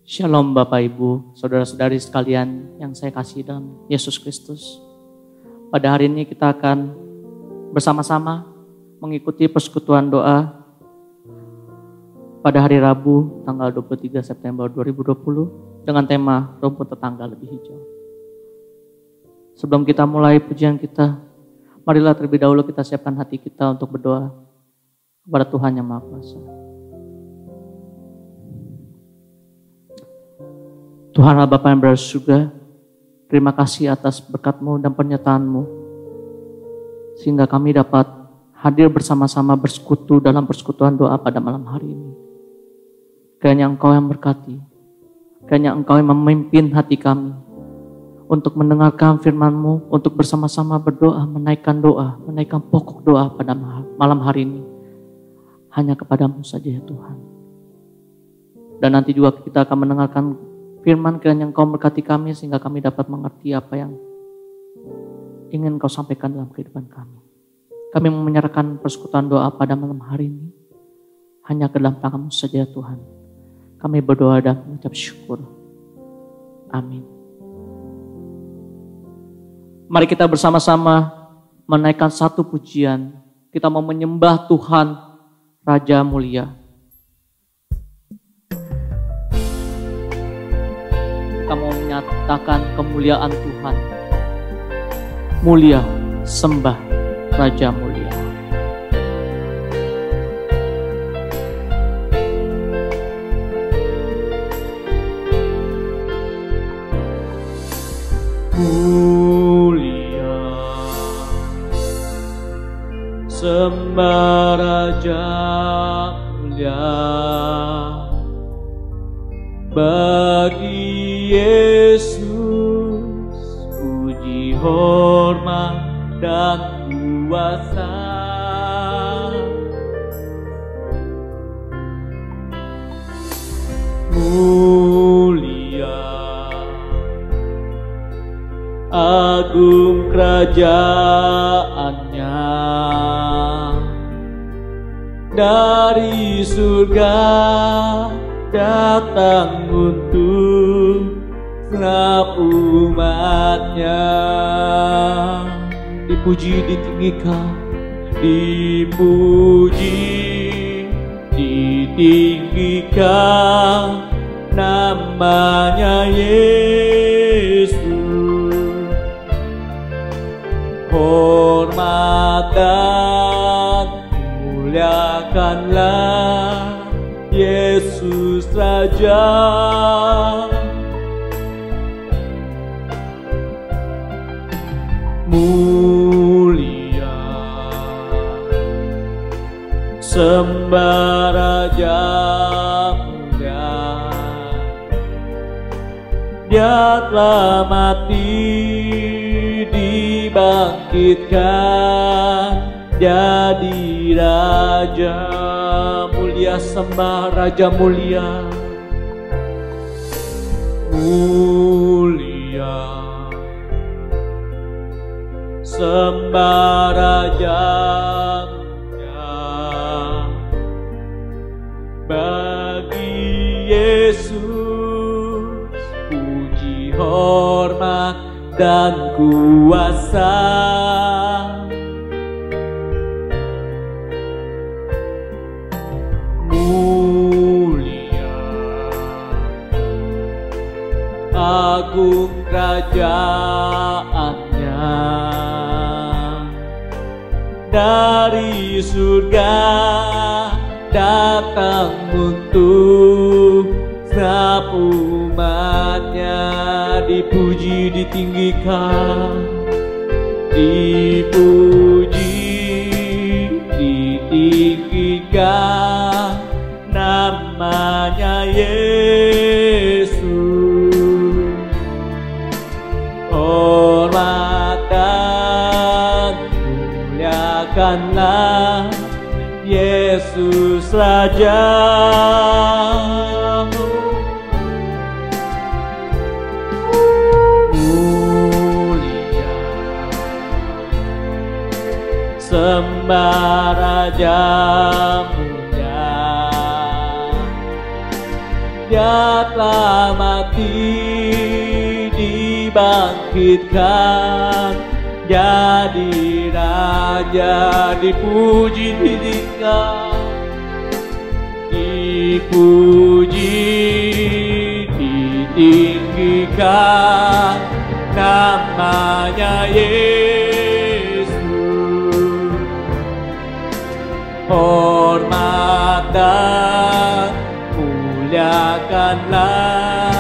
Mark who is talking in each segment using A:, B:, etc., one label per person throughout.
A: Shalom Bapak Ibu, saudara-saudari sekalian yang saya kasih dalam Yesus Kristus. Pada hari ini kita akan bersama-sama mengikuti persekutuan doa pada hari Rabu tanggal 23 September 2020 dengan tema rumput tetangga lebih hijau. Sebelum kita mulai pujian kita, marilah terlebih dahulu kita siapkan hati kita untuk berdoa kepada Tuhan yang Maha Kuasa. Tuhan Allah Bapa yang berada di surga, terima kasih atas berkat-Mu dan pernyataan-Mu, sehingga kami dapat hadir bersama-sama bersekutu dalam persekutuan doa pada malam hari ini. Kiranya Engkau yang berkati, kiranya Engkau yang memimpin hati kami untuk mendengarkan firman-Mu, untuk bersama-sama berdoa, menaikkan pokok doa pada malam hari ini. Hanya kepada-Mu saja ya Tuhan. Dan nanti juga kita akan mendengarkan firman, kiranya Engkau berkati kami sehingga kami dapat mengerti apa yang ingin Engkau sampaikan dalam kehidupan kami. Kami menyerahkan persekutuan doa pada malam hari ini hanya ke dalam tangan-Mu saja ya Tuhan. Kami berdoa dan mengucap syukur. Amin. Mari kita bersama-sama menaikkan satu pujian. Kita mau menyembah Tuhan Raja Mulia. Kita mau menyatakan kemuliaan Tuhan. Mulia, sembah Raja Mulia. Mulia, sembah Raja Mulia. Bagi Yesus puji, hormat dan kuasa. Mulia, agung kerajaannya, dari surga datang untuk setiap umatnya. Dipuji, ditinggikan, dipuji, ditinggikan namanya Yesus. Hormat dan muliakanlah Yesus Raja. Mulia, sembah Raja Mulia. Dia telah mati, dibangkitkan jadi Raja. Mulia, sembah Raja Mulia. Mulia, sembah Raja Mulia. Bagi Yesus puji, hormat dan kuasa. Mulia, agung kerajaannya, dari surga datang untuk setiap umatnya. Dipuji, ditinggikan, dipuji, ditinggikan namanya Yesus. Hormat dan muliakanlah Yesus Raja. Mulia, sembah Raja Mulia. Dia
B: telah mati, dibangkitkan, jadi raja, dipuji, ditinggikan, namanya Yesus. Hormat dan muliakanlah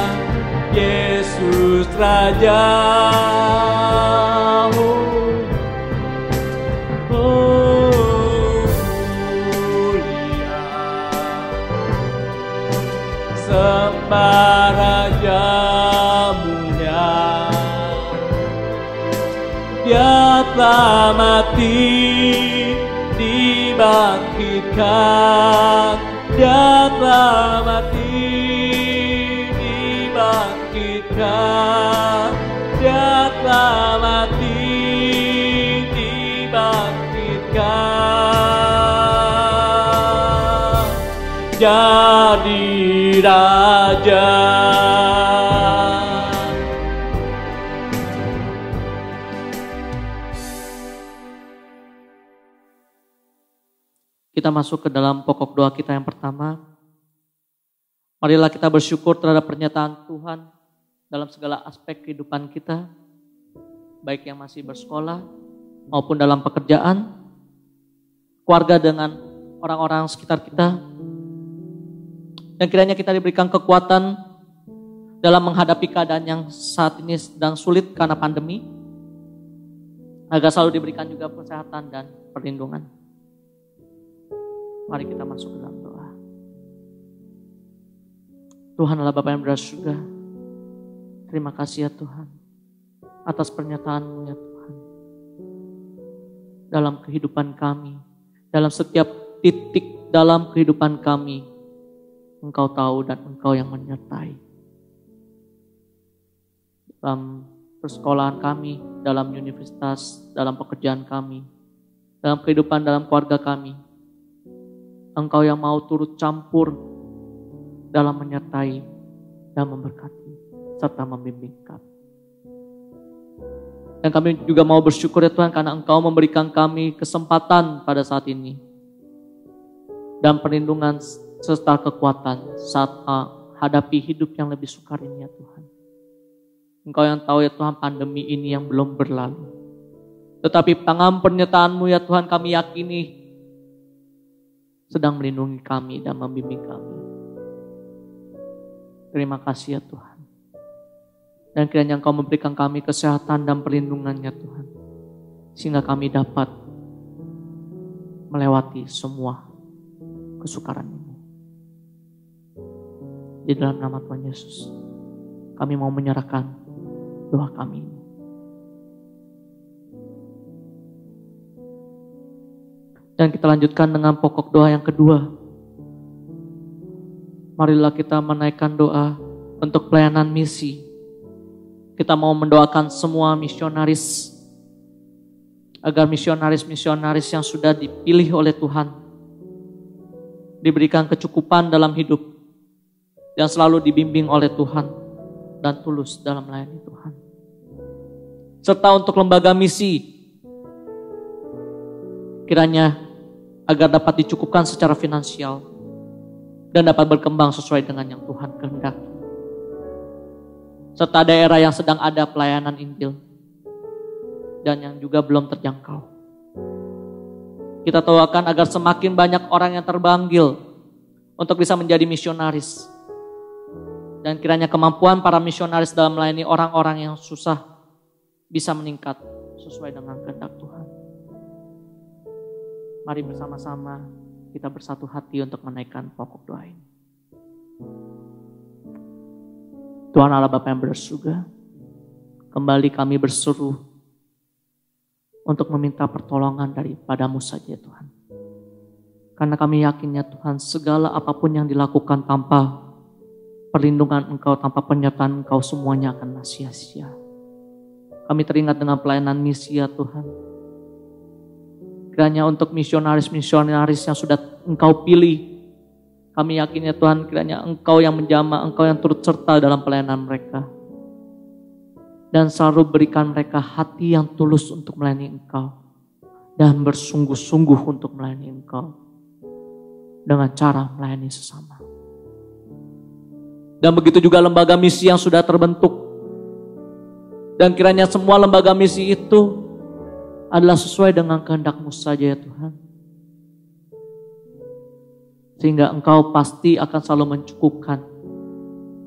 B: Yesus Raja. Sembah Raja mulia, Dia telah mati, dibangkitkan, Dia telah mati, dibangkitkan, Dia telah mati, dibangkitkan, jadi Raja.
A: Kita masuk ke dalam pokok doa kita yang pertama. Marilah kita bersyukur terhadap pernyataan Tuhan dalam segala aspek kehidupan kita, baik yang masih bersekolah maupun dalam pekerjaan, keluarga dengan orang-orang sekitar kita. Dan kiranya kita diberikan kekuatan dalam menghadapi keadaan yang saat ini sedang sulit karena pandemi, agar selalu diberikan juga kesehatan dan perlindungan. Mari kita masuk ke dalam doa. Tuhan Allah Bapa yang berada di surga, terima kasih ya Tuhan atas pernyataan-Mu ya Tuhan. Dalam kehidupan kami, dalam setiap titik dalam kehidupan kami, Engkau tahu dan Engkau yang menyertai. Dalam persekolahan kami, dalam universitas, dalam pekerjaan kami, dalam kehidupan dalam keluarga kami, Engkau yang mau turut campur dalam menyertai dan memberkati serta membimbing kami. Dan kami juga mau bersyukur ya Tuhan karena Engkau memberikan kami kesempatan pada saat ini dan perlindungan serta kekuatan saat hadapi hidup yang lebih sukar ini ya Tuhan. Engkau yang tahu ya Tuhan pandemi ini yang belum berlalu. Tetapi tangan pernyataan-Mu ya Tuhan kami yakini sedang melindungi kami dan membimbing kami. Terima kasih ya Tuhan. Dan kiranya Engkau memberikan kami kesehatan dan perlindungannya Tuhan. Sehingga kami dapat melewati semua kesukaran ini. Di dalam nama Tuhan Yesus, kami mau menyerahkan doa kami ini. Dan kita lanjutkan dengan pokok doa yang kedua. Marilah kita menaikkan doa untuk pelayanan misi. Kita mau mendoakan semua misionaris, agar misionaris-misionaris yang sudah dipilih oleh Tuhan diberikan kecukupan dalam hidup, yang selalu dibimbing oleh Tuhan dan tulus dalam melayani Tuhan. Serta untuk lembaga misi, kiranya agar dapat dicukupkan secara finansial dan dapat berkembang sesuai dengan yang Tuhan kehendaki. Serta daerah yang sedang ada pelayanan Injil dan yang juga belum terjangkau. Kita doakan agar semakin banyak orang yang terpanggil untuk bisa menjadi misionaris. Dan kiranya kemampuan para misionaris dalam melayani orang-orang yang susah bisa meningkat sesuai dengan kehendak Tuhan. Mari bersama-sama kita bersatu hati untuk menaikkan pokok doa ini. Tuhan Allah Bapa yang berada di surga, kembali kami berseru untuk meminta pertolongan daripada-Mu saja Tuhan. Karena kami yakin ya Tuhan, segala apapun yang dilakukan tanpa perlindungan Engkau, tanpa penyertaan Engkau, semuanya akan sia-sia. Kami teringat dengan pelayanan misi ya Tuhan. Kiranya untuk misionaris-misionaris yang sudah Engkau pilih, Kami yakin ya Tuhan, kiranya Engkau yang menjamah, Engkau yang turut serta dalam pelayanan mereka. Dan selalu berikan mereka hati yang tulus untuk melayani Engkau. Dan bersungguh-sungguh untuk melayani Engkau. Dengan cara melayani sesama. Dan begitu juga lembaga misi yang sudah terbentuk. Dan kiranya semua lembaga misi itu adalah sesuai dengan kehendak-Mu saja ya Tuhan. Sehingga Engkau pasti akan selalu mencukupkan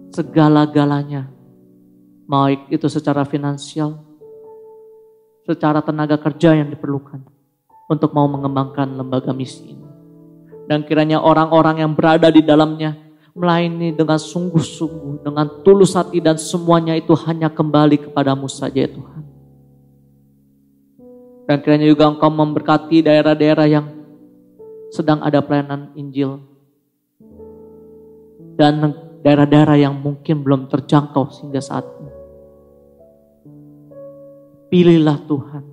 A: segala-galanya. Baik itu secara finansial, secara tenaga kerja yang diperlukan untuk mau mengembangkan lembaga misi ini. Dan kiranya orang-orang yang berada di dalamnya melayani dengan sungguh-sungguh, dengan tulus hati, dan semuanya itu hanya kembali kepadamu saja ya Tuhan. Dan kiranya juga Engkau memberkati daerah-daerah yang sedang ada pelayanan Injil. Dan daerah-daerah yang mungkin belum terjangkau sehingga saat ini. Pilihlah Tuhan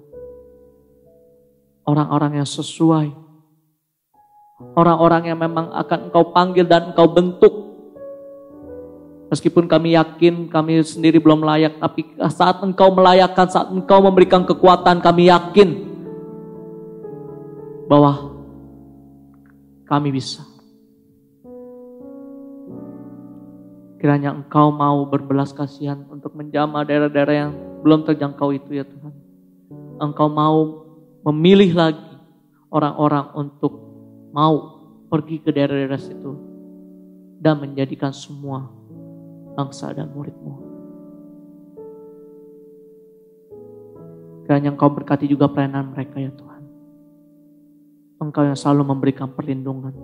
A: orang-orang yang sesuai. Orang-orang yang memang akan Engkau panggil dan Engkau bentuk. Meskipun kami yakin kami sendiri belum layak, tapi saat Engkau melayakkan, saat Engkau memberikan kekuatan, kami yakin bahwa kami bisa. Kiranya Engkau mau berbelas kasihan untuk menjamah daerah-daerah yang belum terjangkau itu ya Tuhan. Engkau mau memilih lagi orang-orang untuk mau pergi ke daerah-daerah situ dan menjadikan semua bangsa dan murid-Mu. Kiranya Engkau berkati juga pelayanan mereka ya Tuhan. Engkau yang selalu memberikan perlindungan.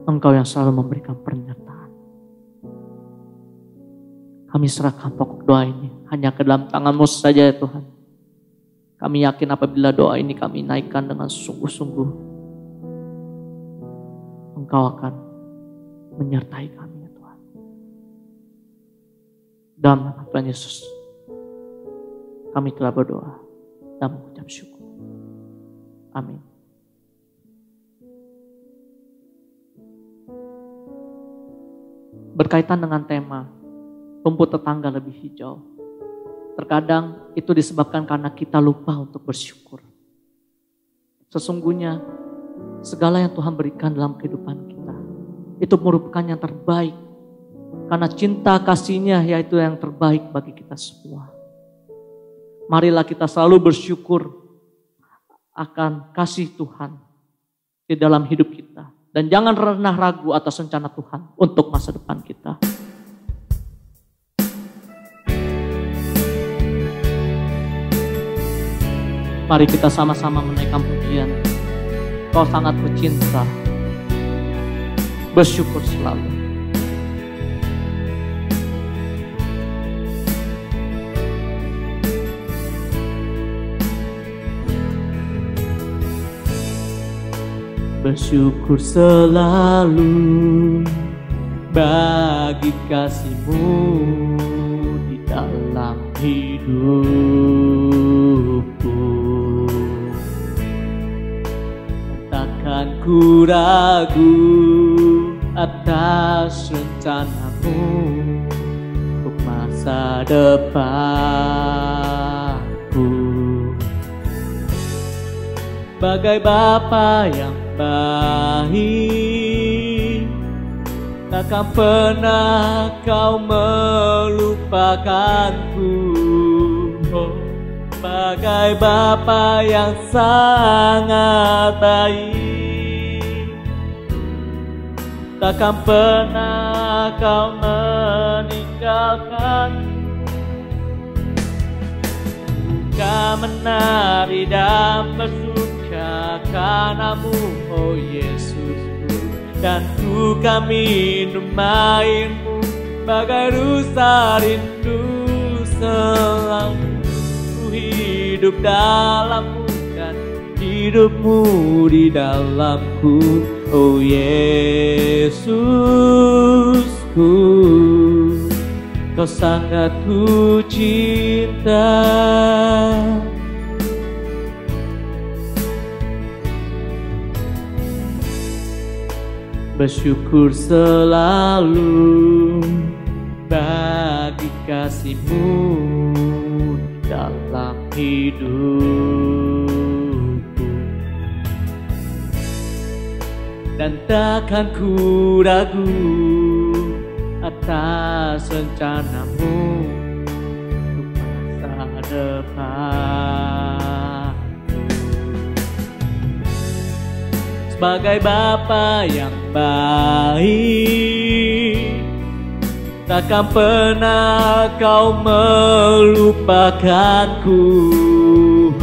A: Engkau yang selalu memberikan penyertaan. Kami serahkan pokok doa ini hanya ke dalam tangan-Mu saja ya Tuhan. Kami yakin apabila doa ini kami naikkan dengan sungguh-sungguh, Engkau akan menyertai kami ya Tuhan. Dalam nama Tuhan Yesus, kami telah berdoa dan mengucap syukur. Amin. Berkaitan dengan tema rumput tetangga lebih hijau. Terkadang itu disebabkan karena kita lupa untuk bersyukur. Sesungguhnya segala yang Tuhan berikan dalam kehidupan kita itu merupakan yang terbaik. Karena cinta kasih-Nya yaitu yang terbaik bagi kita semua. Marilah kita selalu bersyukur akan kasih Tuhan di dalam hidup kita. Dan jangan pernah ragu atas rencana Tuhan untuk masa depan kita. Mari kita sama-sama menaikkan pujian. Kau sangat bercinta. Bersyukur selalu. Bersyukur selalu bagi kasih-Mu di dalam hidupku. Takkan ku ragu atas rencana-Mu untuk masa depanku. Bagai Bapa yang baik, takkan pernah Kau melupakanku. Oh, bagai Bapa yang sangat baik, takkan pernah Kau meninggalkan. Bukan menari dan bersuka karena-Mu, oh Yesusku, dan ku kan minum air-Mu bagai rusa rindu selalu. Ku hidup dalam-Mu dan hidup-Mu di dalamku, oh Yesusku. Kau sangat ku cinta.
B: bersyukur selalu bagi kasih-Mu dalam hidupku. Dan takkan ku ragu atas rencana-Mu untuk masa depan. Sebagai Bapa yang baik, takkan pernah Kau melupakanku.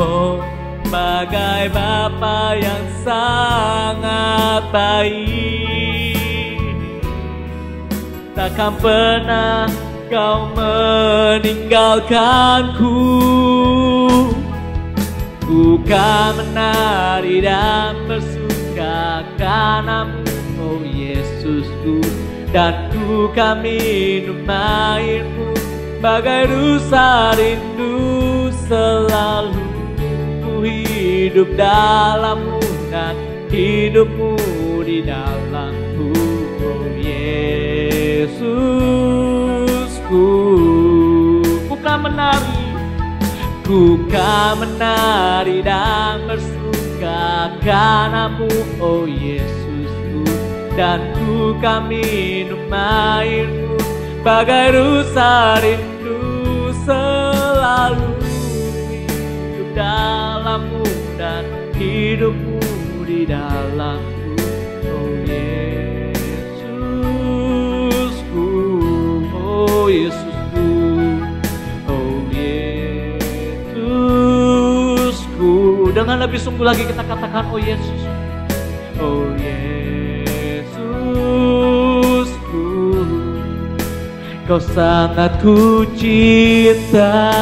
B: Oh, sebagai Bapa yang sangat baik, takkan pernah Kau meninggalkanku. Ku kan menari dan bersuka karena-Mu, oh Yesusku. Dan ku kan minum air-Mu bagai rusa rindu. Selalu ku hidup dalam-Mu dan hidup-Mu di dalamku, oh Yesusku. Ku kan menari dan bersuka karena-Mu, oh Yesusku. Dan ku kan minum air-Mu bagai rusa rindu. Selalu hidup dalam-Mu dan hidup-Mu di dalamku, oh Yesusku, oh Yesusku, oh Yesusku. Dengan lebih sungguh lagi kita katakan, oh Yesus, oh Yesusku, Kau sangat ku cinta.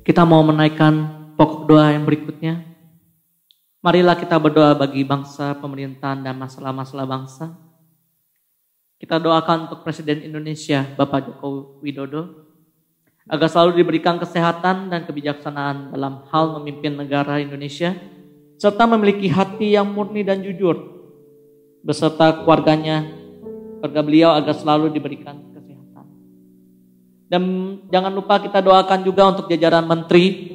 A: Kita mau menaikkan pokok doa yang berikutnya. Marilah kita berdoa bagi bangsa, pemerintahan, dan masalah-masalah bangsa. Kita doakan untuk Presiden Indonesia, Bapak Joko Widodo, agar selalu diberikan kesehatan dan kebijaksanaan dalam hal memimpin negara Indonesia, serta memiliki hati yang murni dan jujur, beserta keluarga beliau agar selalu diberikan kesehatan. Dan jangan lupa kita doakan juga untuk jajaran menteri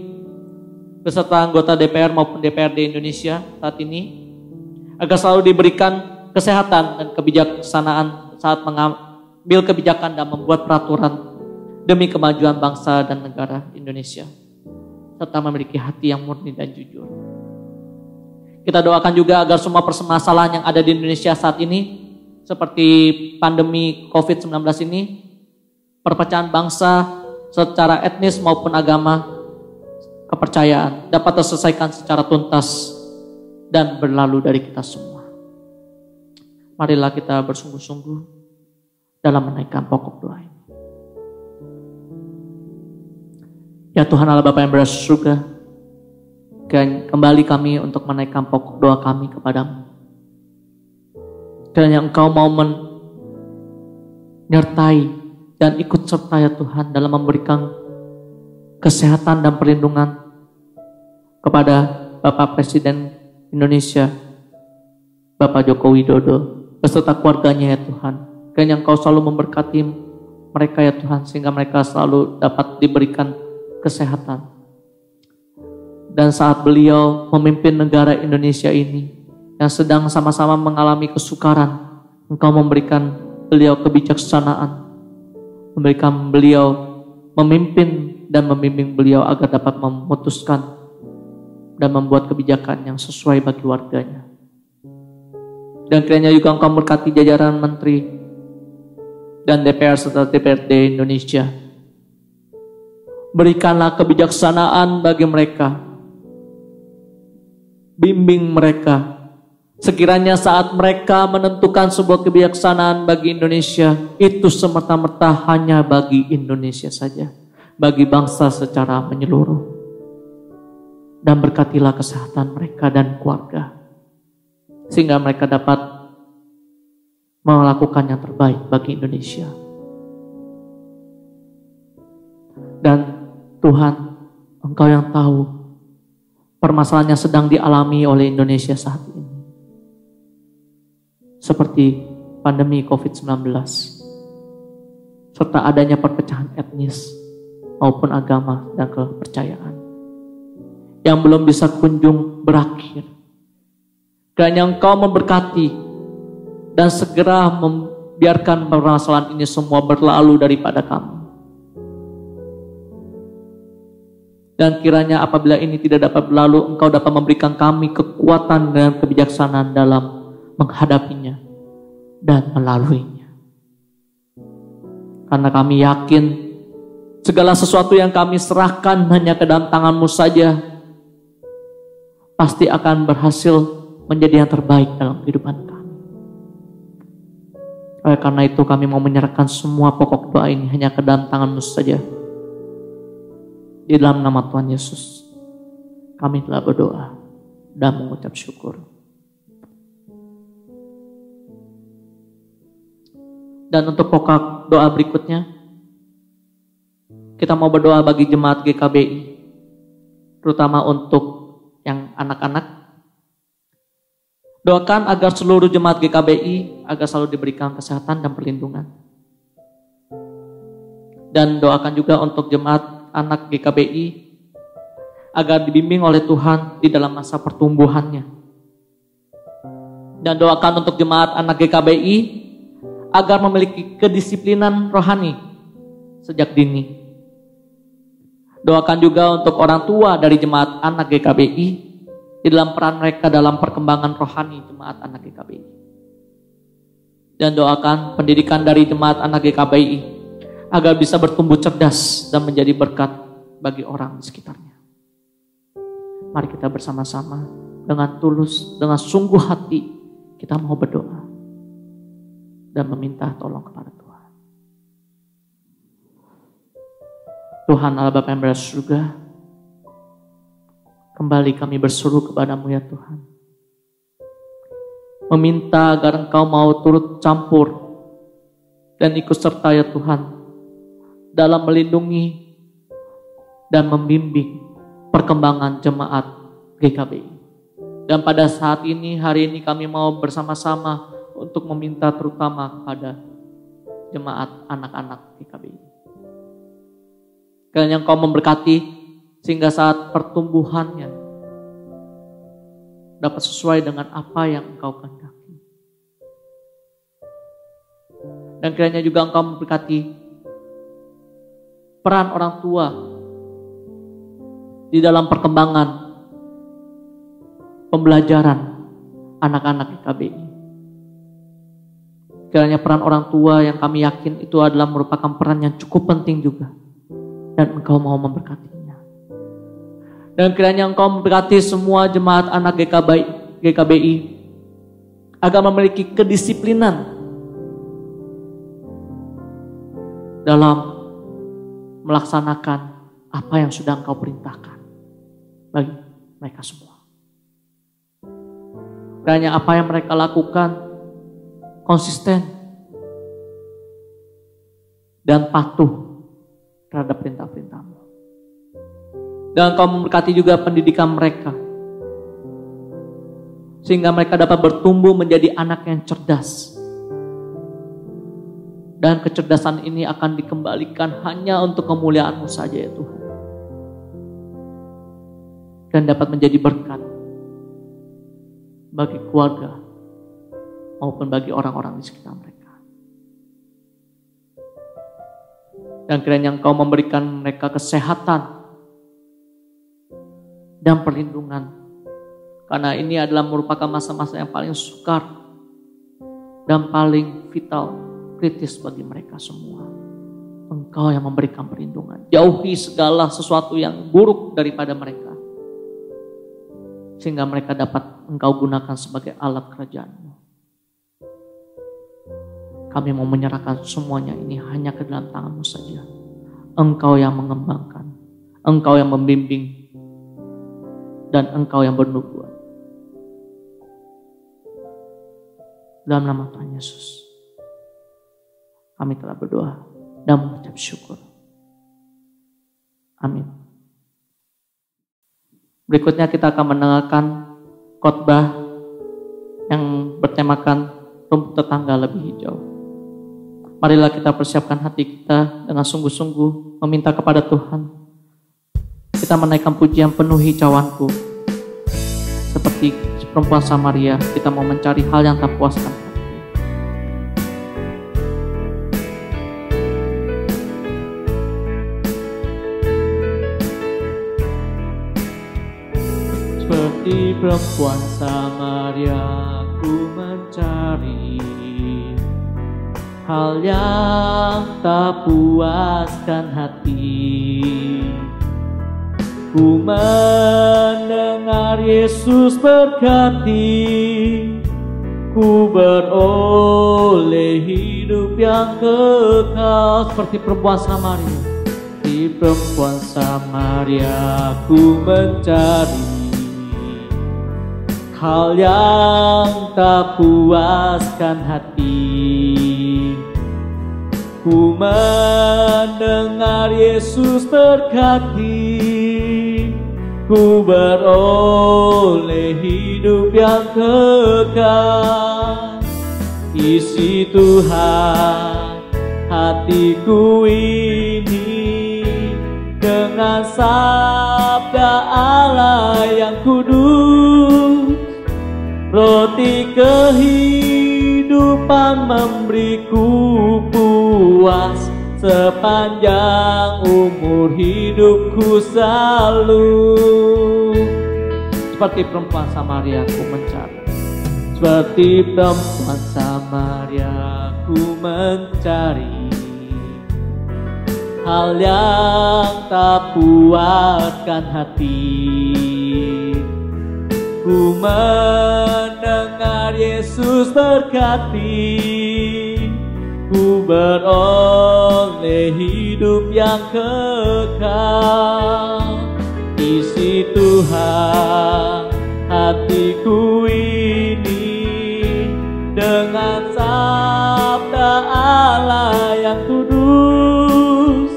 A: beserta anggota DPR maupun DPRD Indonesia saat ini, agar selalu diberikan kesehatan dan kebijaksanaan saat mengambil kebijakan dan membuat peraturan demi kemajuan bangsa dan negara Indonesia, serta memiliki hati yang murni dan jujur. Kita doakan juga agar semua permasalahan yang ada di Indonesia saat ini, seperti pandemi COVID-19 ini, perpecahan bangsa secara etnis maupun agama, kepercayaan dapat terselesaikan secara tuntas dan berlalu dari kita semua. Marilah kita bersungguh-sungguh dalam menaikkan pokok doa ini. Ya Tuhan Allah Bapa yang berada di surga, kembali kami untuk menaikkan pokok doa kami kepadamu. Kiranya Engkau mau menyertai dan ikut serta ya Tuhan dalam memberikan kesehatan dan perlindungan kepada Bapak Presiden Indonesia, Bapak Joko Widodo, beserta keluarganya ya Tuhan. Kiranya Engkau selalu memberkati mereka ya Tuhan, sehingga mereka selalu dapat diberikan kesehatan. Dan saat beliau memimpin negara Indonesia ini yang sedang sama-sama mengalami kesukaran, Engkau memberikan beliau kebijaksanaan, memberikan beliau memimpin dan membimbing beliau agar dapat memutuskan dan membuat kebijakan yang sesuai bagi warganya. Dan kiranya juga Engkau memberkati jajaran menteri dan DPR serta DPRD Indonesia. Berikanlah kebijaksanaan bagi mereka, bimbing mereka. Sekiranya saat mereka menentukan sebuah kebijaksanaan bagi Indonesia, itu semerta-merta hanya bagi Indonesia saja, bagi bangsa secara menyeluruh. Dan berkatilah kesehatan mereka dan keluarga, sehingga mereka dapat melakukan yang terbaik bagi Indonesia. Dan Tuhan, Engkau yang tahu permasalahan yang sedang dialami oleh Indonesia saat ini. Seperti pandemi COVID-19, serta adanya perpecahan etnis maupun agama dan kepercayaan yang belum bisa kunjung berakhir. Kiranya Engkau memberkati dan segera membiarkan permasalahan ini semua berlalu daripada kami. Dan kiranya apabila ini tidak dapat berlalu, Engkau dapat memberikan kami kekuatan dan kebijaksanaan dalam menghadapinya dan melaluinya. Karena kami yakin segala sesuatu yang kami serahkan hanya ke dalam tangan-Mu saja pasti akan berhasil menjadi yang terbaik dalam kehidupan kami. Oleh karena itu kami mau menyerahkan semua pokok doa ini hanya ke dalam tangan-Mu saja. Di dalam nama Tuhan Yesus kami telah berdoa dan mengucap syukur. Dan untuk pokok doa berikutnya, kita mau berdoa bagi jemaat GKBI, terutama untuk yang anak-anak. Doakan agar seluruh jemaat GKBI agar selalu diberikan kesehatan dan perlindungan. Dan doakan juga untuk jemaat anak GKBI agar dibimbing oleh Tuhan di dalam masa pertumbuhannya. Dan doakan untuk jemaat anak GKBI agar memiliki kedisiplinan rohani sejak dini. Doakan juga untuk orang tua dari jemaat anak GKBI di dalam peran mereka dalam perkembangan rohani jemaat anak GKBI. Dan doakan pendidikan dari jemaat anak GKBI agar bisa bertumbuh cerdas dan menjadi berkat bagi orang di sekitarnya. Mari kita bersama-sama dengan tulus, dengan sungguh hati kita mau berdoa dan meminta tolong kepada Tuhan. Tuhan Allah Bapa yang berada di surga, kembali kami berseru kepadamu ya Tuhan. Meminta agar Engkau mau turut campur dan ikut serta ya Tuhan dalam melindungi dan membimbing perkembangan jemaat GKBI. Dan pada saat ini, hari ini kami mau bersama-sama untuk meminta terutama kepada jemaat anak-anak GKBI. Kiranya Engkau memberkati sehingga saat pertumbuhannya dapat sesuai dengan apa yang Engkau kehendaki. Dan kiranya juga Engkau memberkati peran orang tua di dalam perkembangan pembelajaran anak-anak GKBI. Kiranya peran orang tua yang kami yakin itu adalah merupakan peran yang cukup penting juga. Dan Engkau mau memberkatinya. Dan kiranya Engkau memberkati semua jemaat anak GKBI agar memiliki kedisiplinan dalam melaksanakan apa yang sudah Engkau perintahkan bagi mereka semua. Kiranya apa yang mereka lakukan konsisten dan patuh terhadap perintah-perintah-Mu. Dan Engkau memberkati juga pendidikan mereka sehingga mereka dapat bertumbuh menjadi anak yang cerdas. Dan kecerdasan ini akan dikembalikan hanya untuk kemuliaan-Mu saja ya Tuhan. Dan dapat menjadi berkat bagi keluarga maupun bagi orang-orang di sekitar mereka. Dan kiranya Engkau memberikan mereka kesehatan dan perlindungan. Karena ini adalah merupakan masa-masa yang paling sukar dan paling vital, kritis bagi mereka semua. Engkau yang memberikan perlindungan. Jauhi segala sesuatu yang buruk daripada mereka. Sehingga mereka dapat Engkau gunakan sebagai alat kerajaan-Mu. Kami mau menyerahkan semuanya ini hanya ke dalam tangan-Mu saja. Engkau yang mengembangkan. Engkau yang membimbing. Dan Engkau yang bernubuat. Dalam nama Tuhan Yesus kami telah berdoa dan mengucap syukur. Amin. Berikutnya kita akan mendengarkan khotbah yang bertemakan rumput tetangga lebih hijau. Marilah kita persiapkan hati kita dengan sungguh-sungguh meminta kepada Tuhan. Kita menaikkan pujian penuh hijauanku. Seperti perempuan Samaria, kita mau mencari hal yang tak puaskan hati. Seperti perempuan Samaria, ku mencari hal yang tak puaskan hati. Ku mendengar Yesus berkati, ku beroleh hidup yang kekal. Seperti perempuan Samaria, di perempuan Samaria ku mencari hal yang tak puaskan hati. Ku mendengar Yesus berkati, ku beroleh hidup yang kekal. Isi Tuhan hatiku ini dengan sabda Allah yang kudus. Roti kehidupan memberiku puas sepanjang umur hidupku selalu. Seperti perempuan Samaria ku mencari, seperti perempuan Samaria ku mencari hal yang tak puaskan hati. Ku mendengar Yesus berkati, ku beroleh hidup yang kekal. Isi Tuhan hatiku ini dengan sabda Allah yang kudus.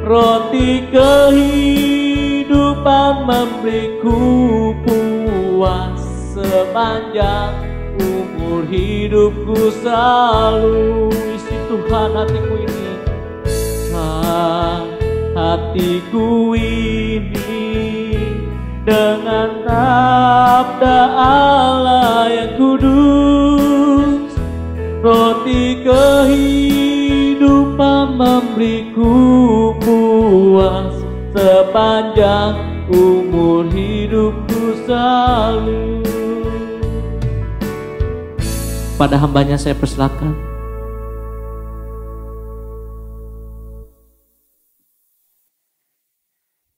A: Roti kehidupan memberiku puas sepanjang umur hidupku selalu. Isi Tuhan hatiku ini, hatiku ini dengan sabda Allah yang kudus. Roti kehidupan memberiku puas sepanjang umur hidupku selalu. Pada hambanya saya persilakan.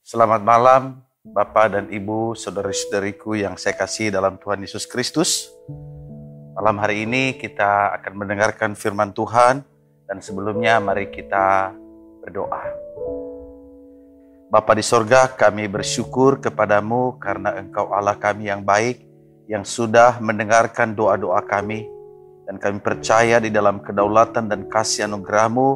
C: Selamat malam Bapak dan Ibu, saudara-saudariku yang saya kasih dalam Tuhan Yesus Kristus. Malam hari ini kita akan mendengarkan firman Tuhan, dan sebelumnya mari kita berdoa. Bapa di sorga, kami bersyukur kepadamu karena Engkau Allah kami yang baik, yang sudah mendengarkan doa-doa kami, dan kami percaya di dalam kedaulatan dan kasih anugerah-Mu,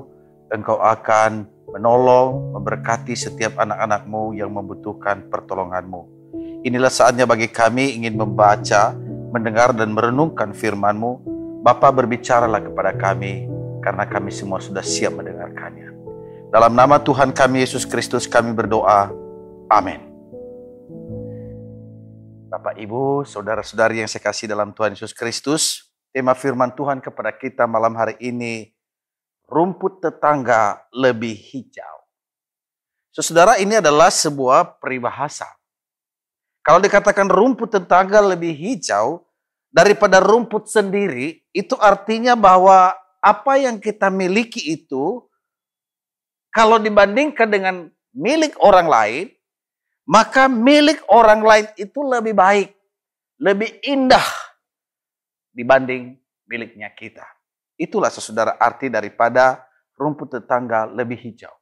C: Engkau akan menolong, memberkati setiap anak-anak-Mu yang membutuhkan pertolongan-Mu. Inilah saatnya bagi kami ingin membaca, mendengar dan merenungkan firman-Mu. Bapa, berbicaralah kepada kami, karena kami semua sudah siap mendengarkannya. Dalam nama Tuhan kami Yesus Kristus kami berdoa. Amin. Bapak, Ibu, saudara-saudari yang saya kasih dalam Tuhan Yesus Kristus, tema firman Tuhan kepada kita malam hari ini, rumput tetangga lebih hijau. Saudara, ini adalah sebuah peribahasa. Kalau dikatakan rumput tetangga lebih hijau daripada rumput sendiri, itu artinya bahwa apa yang kita miliki itu, kalau dibandingkan dengan milik orang lain, maka milik orang lain itu lebih baik, lebih indah dibanding miliknya kita. Itulah saudara arti daripada rumput tetangga lebih hijau.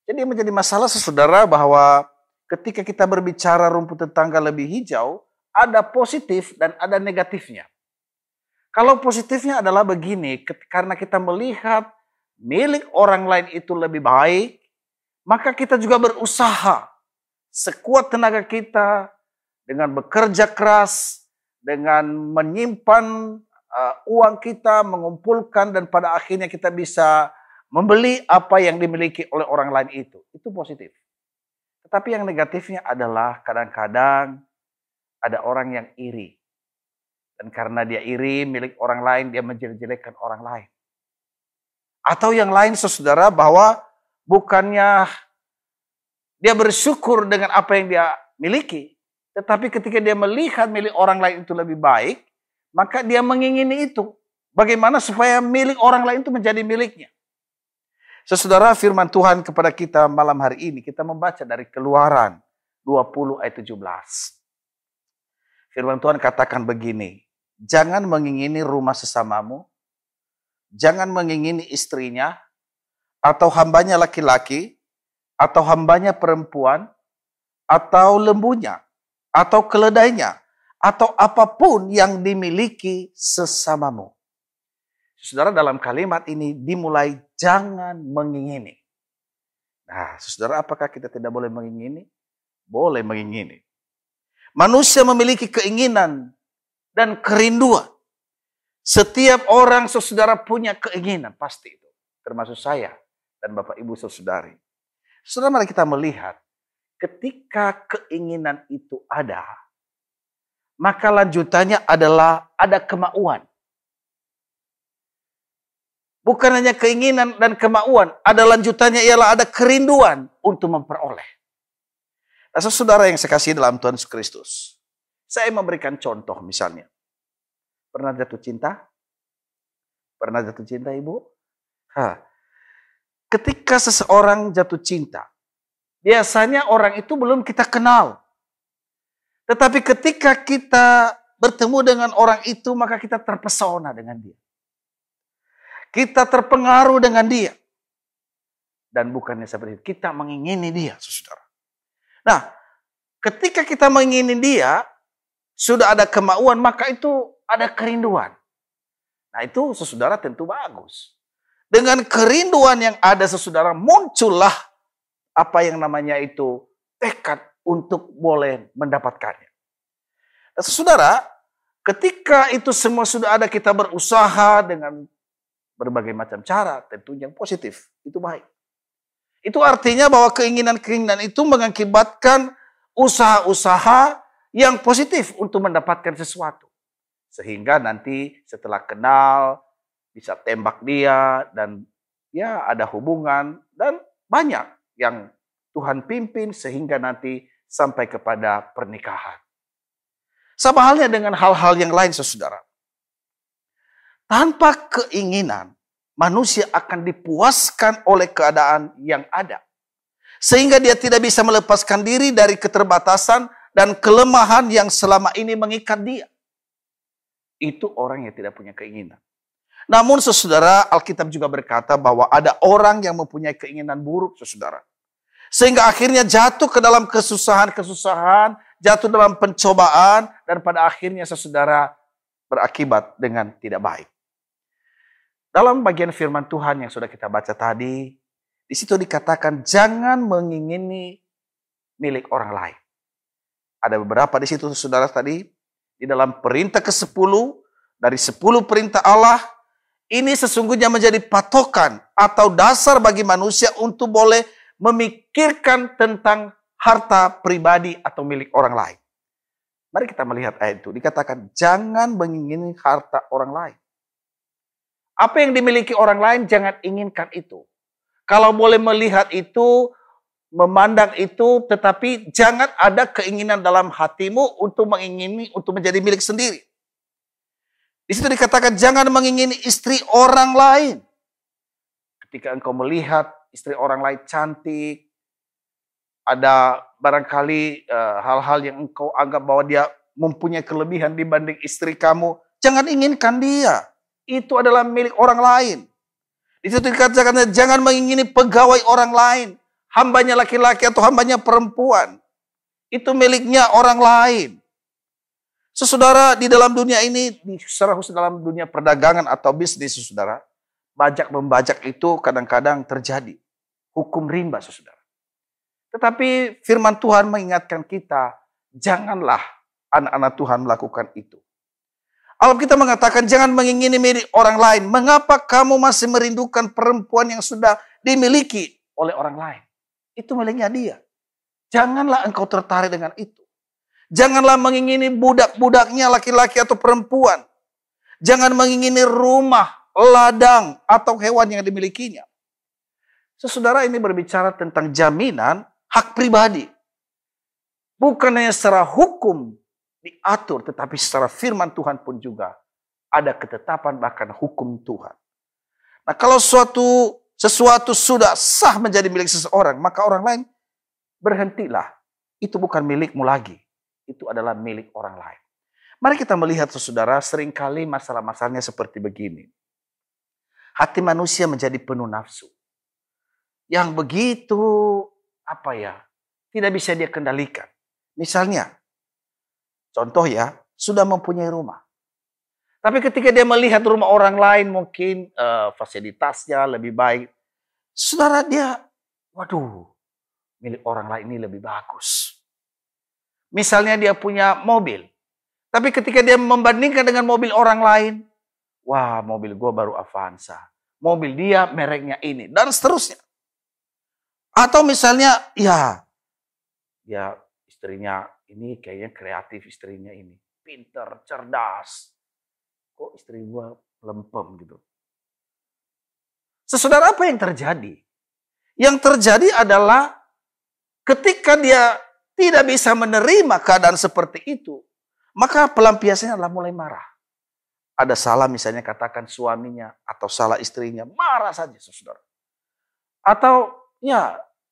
C: Jadi menjadi masalah saudara bahwa ketika kita berbicara rumput tetangga lebih hijau, ada positif dan ada negatifnya. Kalau positifnya adalah begini, karena kita melihat milik orang lain itu lebih baik, maka kita juga berusaha sekuat tenaga kita, dengan bekerja keras, dengan menyimpan uang kita, mengumpulkan, dan pada akhirnya kita bisa membeli apa yang dimiliki oleh orang lain itu positif. Tetapi yang negatifnya adalah kadang-kadang ada orang yang iri. Dan karena dia iri milik orang lain, dia menjelek-jelekan orang lain. Atau yang lain saudara, bahwa bukannya dia bersyukur dengan apa yang dia miliki, tetapi ketika dia melihat milik orang lain itu lebih baik, maka dia mengingini itu. Bagaimana supaya milik orang lain itu menjadi miliknya. Saudara, firman Tuhan kepada kita malam hari ini, kita membaca dari Keluaran 20 ayat 17. Firman Tuhan katakan begini, jangan mengingini rumah sesamamu, jangan mengingini istrinya, atau hambanya laki-laki, atau hambanya perempuan, atau lembunya, atau keledainya, atau apapun yang dimiliki sesamamu. Saudara, dalam kalimat ini dimulai jangan mengingini. Nah, saudara, apakah kita tidak boleh mengingini? Boleh mengingini. Manusia memiliki keinginan dan kerinduan. Setiap orang saudara punya keinginan, pasti itu. Termasuk saya dan Bapak Ibu saudari. Saudara, mari kita melihat ketika keinginan itu ada, maka lanjutannya adalah ada kemauan. Bukan hanya keinginan dan kemauan, ada lanjutannya ialah ada kerinduan untuk memperoleh. Nah, saudara yang saya kasih dalam Tuhan Yesus Kristus, saya memberikan contoh misalnya. Pernah jatuh cinta? Pernah jatuh cinta, Ibu? Ketika seseorang jatuh cinta, biasanya orang itu belum kita kenal. Tetapi ketika kita bertemu dengan orang itu, maka kita terpesona dengan dia. Kita terpengaruh dengan dia. Dan bukannya seperti itu, kita mengingini dia, saudara. Nah, ketika kita mengingini dia, sudah ada kemauan, maka itu ada kerinduan. Nah, itu saudara tentu bagus. Dengan kerinduan yang ada saudara, muncullah apa yang namanya itu tekad untuk boleh mendapatkannya. Nah, saudara, ketika itu semua sudah ada, kita berusaha dengan berbagai macam cara, tentu yang positif, itu baik. Itu artinya bahwa keinginan-keinginan itu mengakibatkan usaha-usaha yang positif untuk mendapatkan sesuatu. Sehingga nanti setelah kenal, bisa tembak dia, dan ya ada hubungan, dan banyak yang Tuhan pimpin sehingga nanti sampai kepada pernikahan. Sama halnya dengan hal-hal yang lain, saudara. Tanpa keinginan, manusia akan dipuaskan oleh keadaan yang ada. Sehingga dia tidak bisa melepaskan diri dari keterbatasan dan kelemahan yang selama ini mengikat dia. Itu orang yang tidak punya keinginan. Namun saudara, Alkitab juga berkata bahwa ada orang yang mempunyai keinginan buruk, saudara. Sehingga akhirnya jatuh ke dalam kesusahan-kesusahan, jatuh dalam pencobaan, dan pada akhirnya saudara berakibat dengan tidak baik. Dalam bagian firman Tuhan yang sudah kita baca tadi, di situ dikatakan jangan mengingini milik orang lain. Ada beberapa di situ saudara tadi, di dalam perintah ke-10, dari 10 perintah Allah, ini sesungguhnya menjadi patokan atau dasar bagi manusia untuk boleh memikirkan tentang harta pribadi atau milik orang lain. Mari kita melihat ayat itu, dikatakan jangan mengingini harta orang lain. Apa yang dimiliki orang lain, jangan inginkan itu. Kalau boleh melihat itu, memandang itu, tetapi jangan ada keinginan dalam hatimu untuk mengingini, untuk menjadi milik sendiri. Di situ dikatakan jangan mengingini istri orang lain. Ketika engkau melihat istri orang lain cantik, ada barangkali hal-hal yang engkau anggap bahwa dia mempunyai kelebihan dibanding istri kamu, jangan inginkan dia. Itu adalah milik orang lain. Di situ dikatakan jangan mengingini pegawai orang lain. Hambanya laki-laki atau hambanya perempuan. Itu miliknya orang lain. Saudara, di dalam dunia ini, secara khusus dalam dunia perdagangan atau bisnis, saudara, bajak membajak itu kadang-kadang terjadi. Hukum rimba, saudara. Tetapi firman Tuhan mengingatkan kita, janganlah anak-anak Tuhan melakukan itu. Alkitab mengatakan jangan mengingini milik orang lain. Mengapa kamu masih merindukan perempuan yang sudah dimiliki oleh orang lain? Itu miliknya dia. Janganlah engkau tertarik dengan itu. Janganlah mengingini budak-budaknya laki-laki atau perempuan. Jangan mengingini rumah, ladang, atau hewan yang dimilikinya. Saudara, ini berbicara tentang jaminan hak pribadi. Bukan hanya secara hukum diatur, tetapi secara firman Tuhan pun juga ada ketetapan bahkan hukum Tuhan. Nah, kalau sesuatu sudah sah menjadi milik seseorang, maka orang lain berhentilah. Itu bukan milikmu lagi. Itu adalah milik orang lain. Mari kita melihat, saudara, seringkali masalah-masalahnya seperti begini. Hati manusia menjadi penuh nafsu. Yang begitu, tidak bisa dia kendalikan. Misalnya, contoh ya, sudah mempunyai rumah. Tapi ketika dia melihat rumah orang lain mungkin fasilitasnya lebih baik. Saudara, dia, milik orang lain ini lebih bagus. Misalnya dia punya mobil. Tapi ketika dia membandingkan dengan mobil orang lain. Wah, mobil gua baru Avanza. Mobil dia mereknya ini. Dan seterusnya. Atau misalnya, ya istrinya ini kayaknya kreatif, istrinya ini pinter, cerdas. Kok istri gua lempem gitu. Saudara, apa yang terjadi? Yang terjadi adalah ketika dia tidak bisa menerima keadaan seperti itu, maka pelampiasannya adalah mulai marah. Ada salah misalnya katakan suaminya atau salah istrinya, marah saja saudara. Atau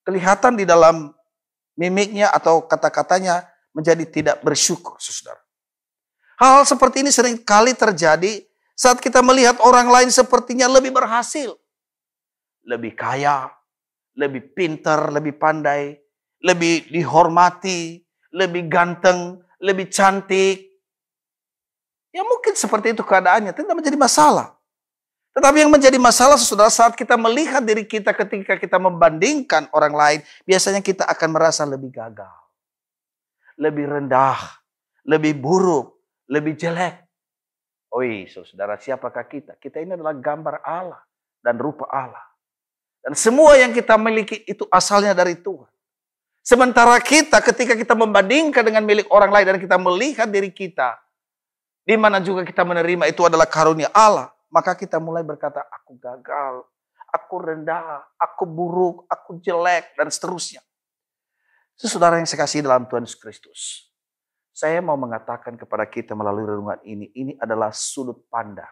C: kelihatan di dalam mimiknya atau kata-katanya menjadi tidak bersyukur, saudara. Hal seperti ini sering kali terjadi saat kita melihat orang lain sepertinya lebih berhasil. Lebih kaya, lebih pintar, lebih pandai, lebih dihormati, lebih ganteng, lebih cantik. Ya mungkin seperti itu keadaannya, tidak menjadi masalah. Tetapi yang menjadi masalah, saudara, saat kita melihat diri kita ketika kita membandingkan orang lain, biasanya kita akan merasa lebih gagal. Lebih rendah, lebih buruk, lebih jelek. Saudara, siapakah kita? Kita ini adalah gambar Allah dan rupa Allah. Dan semua yang kita miliki itu asalnya dari Tuhan. Sementara kita ketika kita membandingkan dengan milik orang lain dan kita melihat diri kita, di mana juga kita menerima itu adalah karunia Allah, maka kita mulai berkata, aku gagal, aku rendah, aku buruk, aku jelek, dan seterusnya. Saudara yang saya kasih dalam Tuhan Yesus Kristus, saya mau mengatakan kepada kita melalui renungan ini adalah sudut pandang.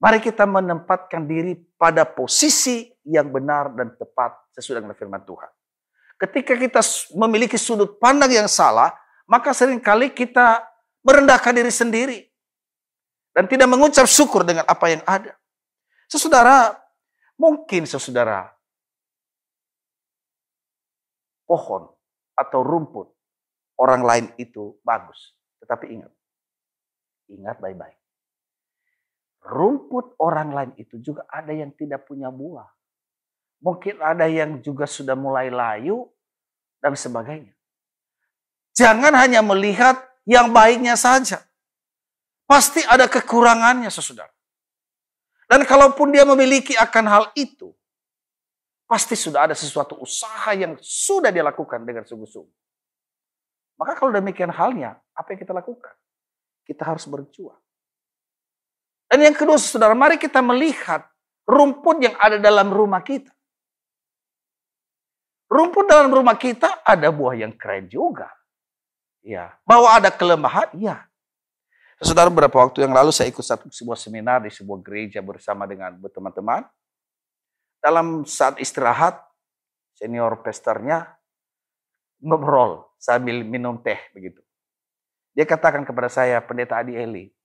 C: Mari kita menempatkan diri pada posisi yang benar dan tepat sesuai dengan firman Tuhan. Ketika kita memiliki sudut pandang yang salah, maka seringkali kita merendahkan diri sendiri. Dan tidak mengucap syukur dengan apa yang ada. Saudara, mungkin saudara, pohon atau rumput orang lain itu bagus. Tetapi ingat baik-baik. Rumput orang lain itu juga ada yang tidak punya buah. Mungkin ada yang juga sudah mulai layu dan sebagainya. Jangan hanya melihat yang baiknya saja. Pasti ada kekurangannya, saudara. Dan kalaupun dia memiliki akan hal itu, pasti sudah ada sesuatu usaha yang sudah dia lakukan dengan sungguh-sungguh. Maka kalau demikian halnya, apa yang kita lakukan? Kita harus berjuang. Dan yang kedua, saudara, mari kita melihat rumput yang ada dalam rumah kita. Rumput dalam rumah kita ada buah yang keren juga. Ya, bahwa ada kelemahan, ya. Saudara, beberapa waktu yang lalu saya ikut sebuah seminar di sebuah gereja bersama dengan teman-teman. Dalam saat istirahat, senior pastornya ngobrol sambil minum teh begitu. Dia katakan kepada saya, Pendeta Adi Eli,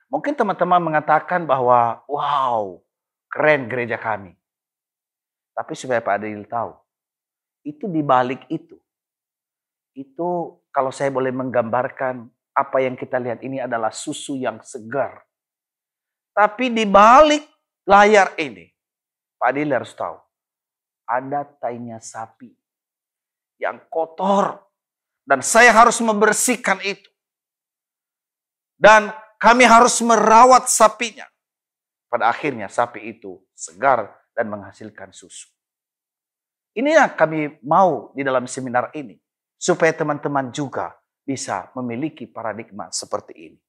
C: mungkin teman-teman mengatakan bahwa, wow, keren gereja kami. Tapi supaya Pak Adil tahu, itu di balik itu kalau saya boleh menggambarkan apa yang kita lihat ini adalah susu yang segar. Tapi di balik layar ini, Pak Adil harus tahu, ada tainya sapi yang kotor. Dan saya harus membersihkan itu. Dan kami harus merawat sapinya. Pada akhirnya sapi itu segar dan menghasilkan susu. Ini yang kami mau di dalam seminar ini. Supaya teman-teman juga bisa memiliki paradigma seperti ini.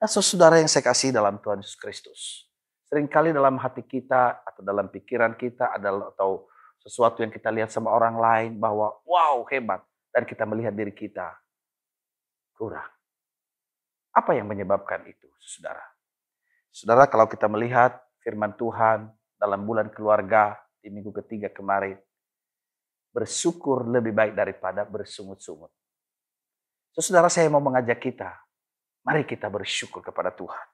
C: Nah, saudara yang saya kasih dalam Tuhan Yesus Kristus. Seringkali dalam hati kita atau dalam pikiran kita adalah atau sesuatu yang kita lihat sama orang lain bahwa wow hebat. Dan kita melihat diri kita kurang. Apa yang menyebabkan itu, saudara? Saudara, kalau kita melihat firman Tuhan dalam bulan keluarga di minggu ketiga kemarin, bersyukur lebih baik daripada bersungut-sungut. Saudara, saya mau mengajak kita, mari kita bersyukur kepada Tuhan.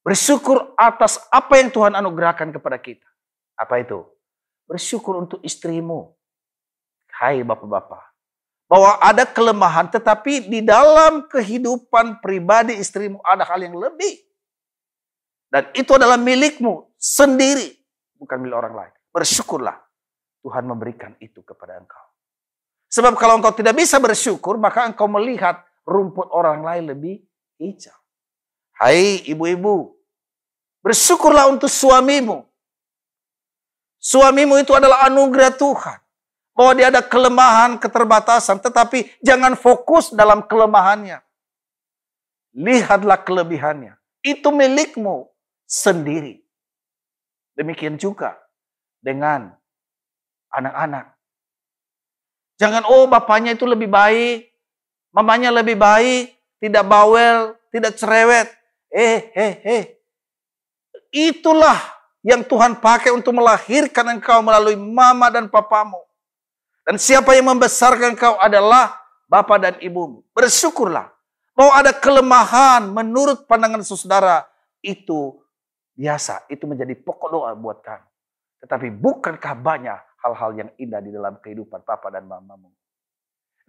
C: Bersyukur atas apa yang Tuhan anugerahkan kepada kita. Apa itu? Bersyukur untuk istrimu. Hai bapak-bapak, bahwa ada kelemahan tetapi di dalam kehidupan pribadi istrimu ada hal yang lebih. Dan itu adalah milikmu sendiri, bukan milik orang lain. Bersyukurlah Tuhan memberikan itu kepada engkau. Sebab kalau engkau tidak bisa bersyukur, maka engkau melihat rumput orang lain lebih hijau. Hai ibu-ibu, bersyukurlah untuk suamimu. Suamimu itu adalah anugerah Tuhan. Bahwa dia ada kelemahan, keterbatasan. Tetapi jangan fokus dalam kelemahannya. Lihatlah kelebihannya. Itu milikmu sendiri. Demikian juga dengan anak-anak. Jangan, oh bapaknya itu lebih baik. Mamanya lebih baik. Tidak bawel, tidak cerewet. Itulah yang Tuhan pakai untuk melahirkan engkau melalui mama dan papamu. Dan siapa yang membesarkan engkau adalah bapa dan ibumu. Bersyukurlah bahwa ada kelemahan menurut pandangan saudara itu biasa. Itu menjadi pokok doa buat kamu. Tetapi bukankah banyak hal-hal yang indah di dalam kehidupan papa dan mamamu.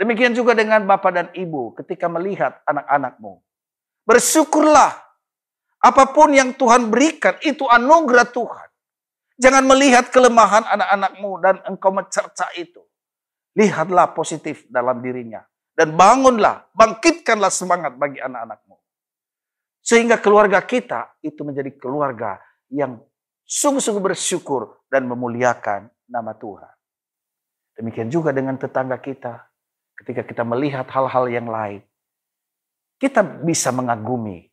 C: Demikian juga dengan bapa dan ibu ketika melihat anak-anakmu. Bersyukurlah apapun yang Tuhan berikan itu anugerah Tuhan. Jangan melihat kelemahan anak-anakmu dan engkau mencerca itu. Lihatlah positif dalam dirinya. Dan bangunlah, bangkitkanlah semangat bagi anak-anakmu. Sehingga keluarga kita itu menjadi keluarga yang sungguh-sungguh bersyukur dan memuliakan nama Tuhan. Demikian juga dengan tetangga kita. Ketika kita melihat hal-hal yang lain. Kita bisa mengagumi.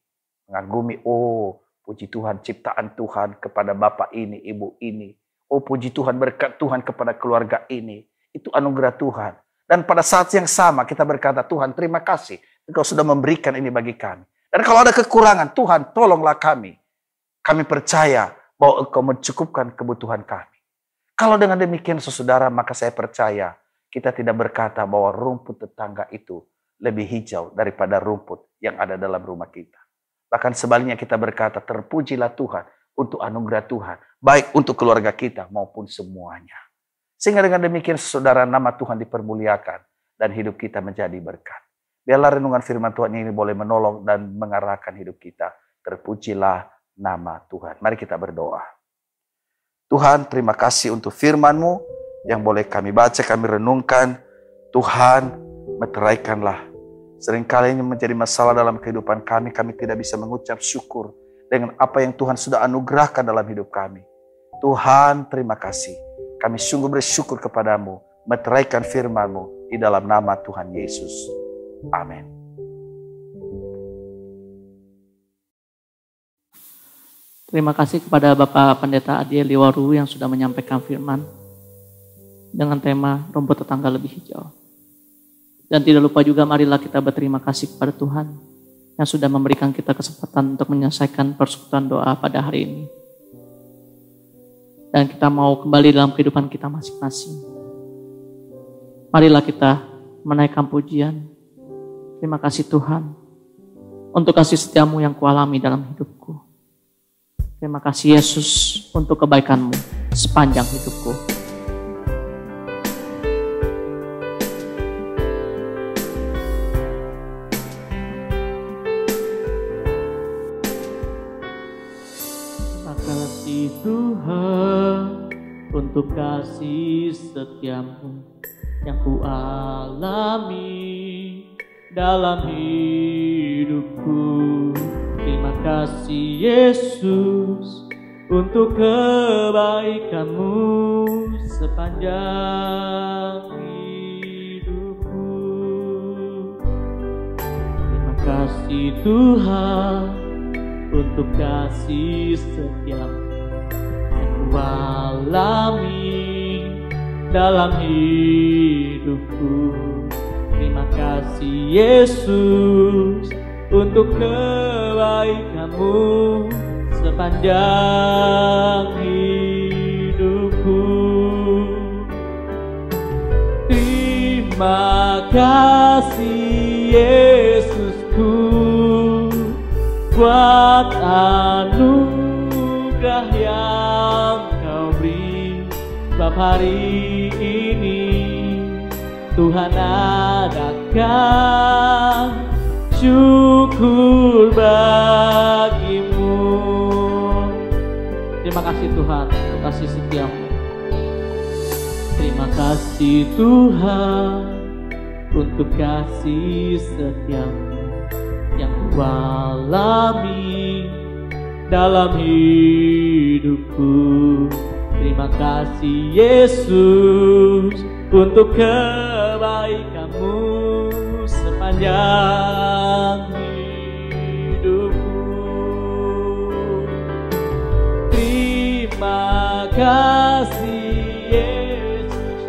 C: Oh puji Tuhan ciptaan Tuhan kepada bapak ini, ibu ini. Oh puji Tuhan berkat Tuhan kepada keluarga ini. Itu anugerah Tuhan. Dan pada saat yang sama kita berkata, Tuhan terima kasih. Engkau sudah memberikan ini bagi kami. Dan kalau ada kekurangan, Tuhan tolonglah kami. Kami percaya bahwa Engkau mencukupkan kebutuhan kami. Kalau dengan demikian saudara, maka saya percaya kita tidak berkata bahwa rumput tetangga itu lebih hijau daripada rumput yang ada dalam rumah kita. Bahkan sebaliknya kita berkata, terpujilah Tuhan untuk anugerah Tuhan. Baik untuk keluarga kita maupun semuanya. Sehingga dengan demikian saudara nama Tuhan dipermuliakan dan hidup kita menjadi berkat. Biarlah renungan firman Tuhan ini boleh menolong dan mengarahkan hidup kita. Terpujilah nama Tuhan. Mari kita berdoa. Tuhan terima kasih untuk firman-Mu yang boleh kami baca, kami renungkan. Tuhan meteraikanlah. Seringkali ini menjadi masalah dalam kehidupan kami. Kami tidak bisa mengucap syukur dengan apa yang Tuhan sudah anugerahkan dalam hidup kami. Tuhan terima kasih. Kami sungguh bersyukur kepadamu, meteraikan firman-Mu di dalam nama Tuhan Yesus. Amin.
A: Terima kasih kepada Bapak Pendeta Adi Liwaru yang sudah menyampaikan firman dengan tema rumput tetangga lebih hijau. Dan tidak lupa juga marilah kita berterima kasih kepada Tuhan yang sudah memberikan kita kesempatan untuk menyelesaikan persekutuan doa pada hari ini. Dan kita mau kembali dalam kehidupan kita masing-masing. Marilah kita menaikkan pujian. Terima kasih Tuhan untuk kasih setiamu yang kualami dalam hidupku. Terima kasih Yesus untuk kebaikan-Mu sepanjang hidupku.
B: Terima kasih Tuhan
A: untuk kasih setiamu yang ku alami dalam hidupku. Terima kasih Yesus untuk kebaikanmu sepanjang hidupku. Terima kasih Tuhan untuk kasih setiamu yang ku alami dalam hidupku. Terima kasih Yesus untuk kebaikanmu sepanjang hidupku. Terima kasih Yesusku buat anugerah yang Kau beri. Sebab hari ini Tuhan adakan syukur bagimu. Terima kasih Tuhan untuk kasih setiamu. Terima kasih Tuhan untuk kasih setiamu yang ku alami dalam hidupku. Terima kasih Yesus untuk kebaikanmu sepanjang hidupku. Terima kasih Yesus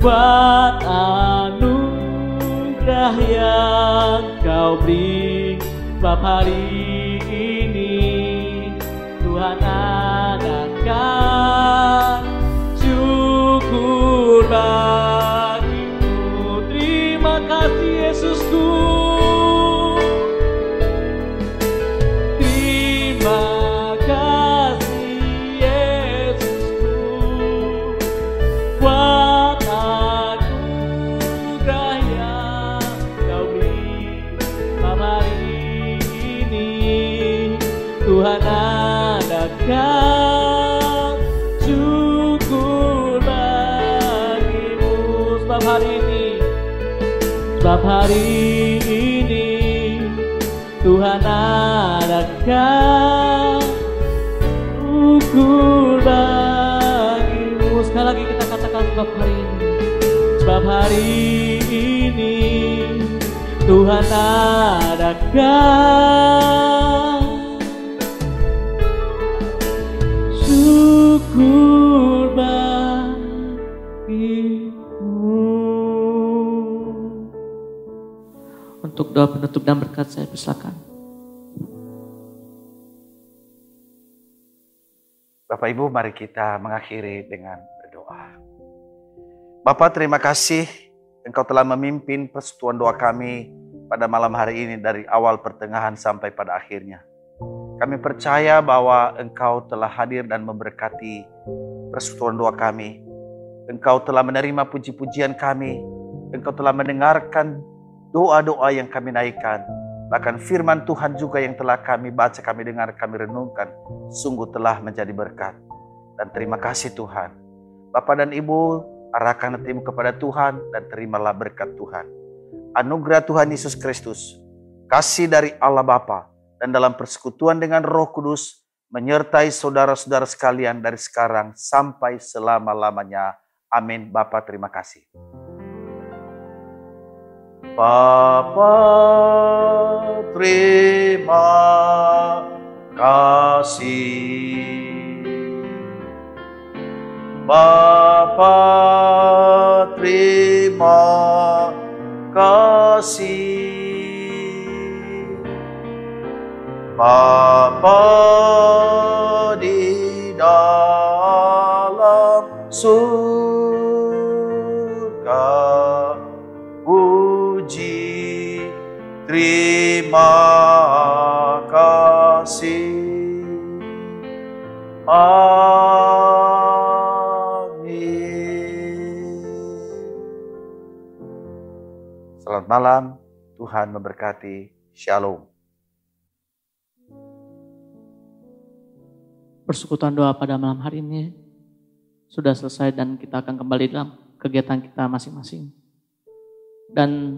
A: buat anugerah yang Kau beri. Sebab hari ini Tuhan adakan syukur bagimu. Terima kasih Yesusku. Terima kasih Yesusku buat anugerah yang Kau beri. Hari ini Tuhan adakan syukur bagimu. Sebab hari ini Tuhan adakan syukur bagimu. Sekali lagi kita katakan sebab hari ini. Sebab hari ini Tuhan adakan syukur bagimu. Untuk doa penutup dan berkat saya persilakan.
C: Bapak Ibu, mari kita mengakhiri dengan berdoa. Bapak, terima kasih Engkau telah memimpin persekutuan doa kami pada malam hari ini dari awal pertengahan sampai pada akhirnya. Kami percaya bahwa Engkau telah hadir dan memberkati persekutuan doa kami. Engkau telah menerima puji-pujian kami. Engkau telah mendengarkan doa-doa yang kami naikkan. Bahkan firman Tuhan juga yang telah kami baca, kami dengar, kami renungkan, sungguh telah menjadi berkat. Dan terima kasih Tuhan. Bapak dan Ibu, arahkan hatimu kepada Tuhan dan terimalah berkat Tuhan. Anugerah Tuhan Yesus Kristus, kasih dari Allah Bapa, dan dalam persekutuan dengan Roh Kudus, menyertai saudara-saudara sekalian dari sekarang sampai selama-lamanya. Amin. Bapa, terima kasih. Bapa, terima kasih. Bapa, terima kasih. Bapa di dalam surga, puji, terima kasih. Amin. Selamat malam, Tuhan memberkati. Shalom.
A: persekutuan doa pada malam hari ini sudah selesai dan kita akan kembali dalam kegiatan kita masing-masing. Dan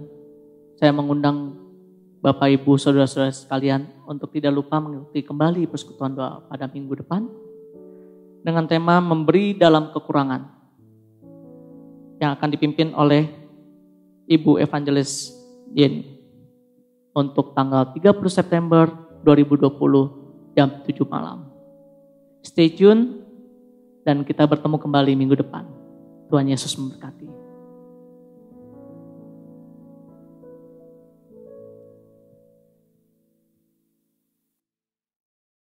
A: saya mengundang Bapak Ibu saudara-saudara sekalian untuk tidak lupa mengikuti kembali persekutuan doa pada minggu depan dengan tema memberi dalam kekurangan yang akan dipimpin oleh Ibu Evangelis Yen untuk tanggal 30 September 2020 jam 7 malam. Stay tune dan kita bertemu kembali minggu depan. Tuhan Yesus memberkati.